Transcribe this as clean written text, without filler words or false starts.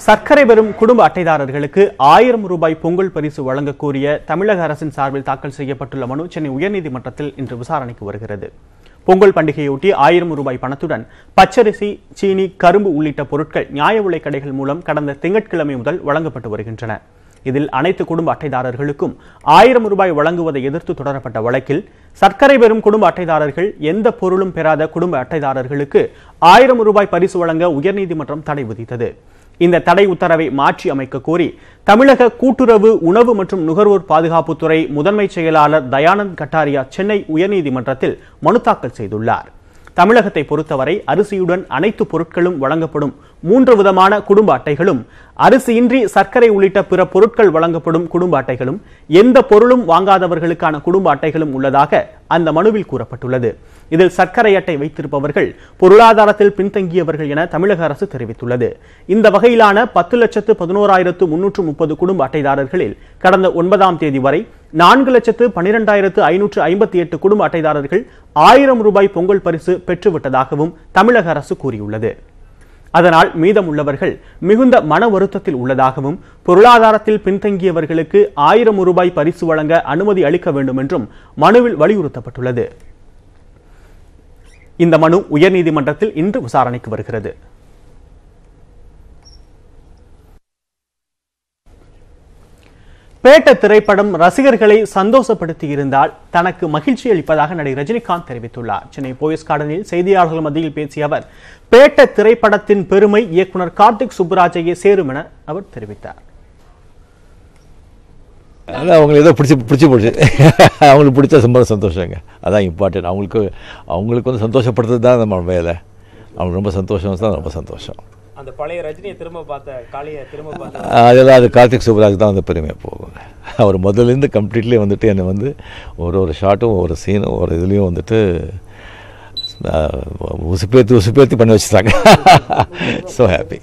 சர்க்கரை பெறும் குடும்ப அட்டைதாரர்களுக்கு 1000 ரூபாய் பொங்கல் பரிசு வழங்க கோரிய தமிழக அரசின் சார்பில் தாக்கல் செய்யப்பட்டுள்ள மனு சென்னை உயர்நீதிமன்றத்தில் இன்று விசாரணைக்கு வருகிறது. பொங்கல் பண்டிகையொட்டி 1000 ரூபாய் பணத்துடன் பச்சரிசி, சீனி, கரும்பு உள்ளிட்ட பொருட்கள் நியாய விலைக் கடைகள் மூலம் கடந்த திங்கட்கிழமை முதல் வழங்கப்பட்டு வருகின்றன. இதில் அனைத்து குடும்ப அட்டைதாரர்களுக்கும் 1000 ரூபாய் வழங்குவதை எதிர்த்து தொடரப்பட்ட வழக்கில் சர்க்கரை பெறும் குடும்ப அட்டைதாரர்கள் எந்த பொருளும் பெறாத குடும்ப அட்டைதாரர்களுக்கு 1000 ரூபாய் பரிசு வழங்க உயர்நீதிமன்றம் தடை விதித்தது. இந்த தடை உத்தரவை மாற்றி அமைக்க கோரி தமிழக கூட்டுறவு, உணவு மற்றும் நுகர்வோர் பாதுகாப்புத்துறை முதன்மை செயலாளர் தயானந்த் கட்டாரியா சென்னை உயர்நீதிமன்றத்தில் மனு தாக்கல் செய்துள்ளார். தமிழகத்தை பொறுத்தவரை அரிசியுடன் அனைத்து பொருட்களும் வழங்கப்படும் 3 விதமான குடும்ப அட்டைகளும், அரிசியின்றி சர்க்கரை உள்ளிட்ட பிற பொருட்கள் வழங்கப்படும் குடும்ப அட்டைகளும், எந்த பொருளும் வாங்காதவர்களுக்கான குடும்ப அட்டைகளும் உள்ளதாக அந்த மனுவில் கூறப்பட்டுள்ளது. இதில் சர்க்கரை அட்டை வைத்திருப்பவர்கள் பொருளாதாரத்தில் பின்தங்கியவர்கள் என தமிழக அரசு தெரிவித்துள்ளது. இந்த வகையிலான 10,11,330 குடும்ப அட்டைதாரர்களில் கடந்த 9ஆம் தேதி வரை 4,12,558 குடும்ப அட்டைதாரர்கள் 1000 ரூபாய் பொங்கல் பரிசு பெற்றுவிட்டதாகவும் தமிழக அரசு கூறியுள்ளது. அதனால் மீதமுள்ளவர்கள் மிகுந்த மன வருத்தத்தில் உள்ளதாகவும், பொருளாதாரத்தில் பின்தங்கியவர்களுக்கு 1000 ரூபாய் பரிசு வழங்க அனுமதி அளிக்க வேண்டும் என்றும் மனுவில் வலியுறுத்தப்பட்டுள்ளது. இந்த மனு உயர்நீதிமன்றத்தில் இன்று விசாரணைக்கு வருகிறது. பேட்ட திரைப்படம் ரசிகர்களை சந்தோஷப்படுத்தி இருந்தால் தனக்கு மகிழ்ச்சி அளிப்பதாக நடிகர் ரஜினிகாந்த் தெரிவித்துள்ளார். சென்னை போயஸ் கார்டனில் செய்தியாளர்கள் மத்தியில் பேசிய அவர், பேட்ட திரைப்படத்தின் பெருமை இயக்குனர் கார்த்திக் சுப்புராஜையே சேரும் என அவர் தெரிவித்தார். அவங்களுக்கு ஏதோ பிடிச்சி அவங்களுக்கு பிடிச்ச ரொம்ப சந்தோஷங்க. அதான் இம்பார்ட்டன்ட். அவங்களுக்கு வந்து சந்தோஷப்படுறது தான் நம்ம வேலை. அவங்களுக்கு ரொம்ப சந்தோஷம் தான், ரொம்ப சந்தோஷம். அந்த பழைய ரஜினியை திரும்ப பார்த்த காளியை திரும்ப பார்த்த அதெல்லாம் அது கார்த்திக் சுப்புராஜ் தான் வந்து பெருமையாக போகுங்க. அவர் முதல்லேருந்து கம்ப்ளீட்லி வந்துட்டு என்னை வந்து ஒரு ஷாட்டும் ஒரு சீனும் ஒரு இதுலேயும் வந்துட்டு உசுப்பேற்றி பண்ணி வச்சுட்டாங்க. So happy.